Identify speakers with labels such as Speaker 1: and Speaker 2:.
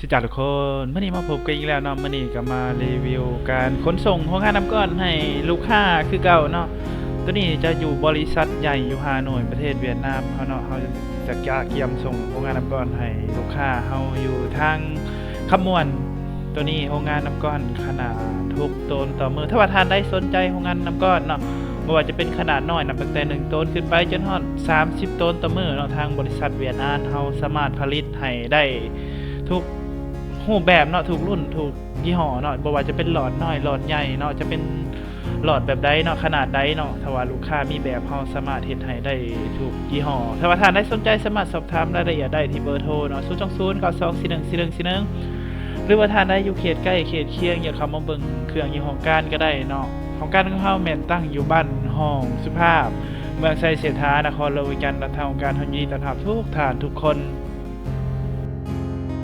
Speaker 1: สิจ้าทุกคนมื่อนี้มาพบกันอีกแล้วเนาะมื่อนี้ก็มารีวิวการขนส่งของงานน้ำก้อนให้ลูกค้าคือเก่าเนาะตัวนี้จะอยู่บริษัทใหญ่อยู่ฮานอยประเทศเวียดนามเขาเนาะเขาจะเกียมส่งของงานน้ำก้อนให้ลูกค้าเขาอยู่ทางขมวนตัวนี้โรงงานน้ำก้อนขนาดทุกตนต่อมือถ้าว่าทานได้สนใจโรงงานน้ำก้อนเนาะไม่ว่าจะเป็นขนาดน้อยนับตั้งแต่1ต้นขึ้นไปจนฮอด30ต้นต่อมือเนาะทางบริษัทเวียดนามเขาสามารถผลิตให้ได้ทุกรูปแบบเนาะทุกรุ่นทุกยี่ห้อเนาะบ่ว่าจะเป็นหลอดน้อยหลอดใหญ่เนาะจะเป็นหลอดแบบใดเนาะขนาดใดเนาะถ้าว่าลูกค้ามีแบบเฮาสามารถเฮ็ดให้ได้ทุกยี่ห้อถ้าว่าท่านได้สนใจสามารถสอบถามรายละเอียดได้ที่เบอร์โทรเนาะ02092414141หรือว่าท่านได้อยู่เขตใกล้เขตเคียงอยากเข้ามาเบิ่งเครื่องยี่ห้อการก็ได้เนาะของการของเฮาแม่นตั้งอยู่บ้านห้องสุภาพเมืองไซเสถานครเลวิกันและทางการเฮายินดีต้อนรับทุกท่านทุกคน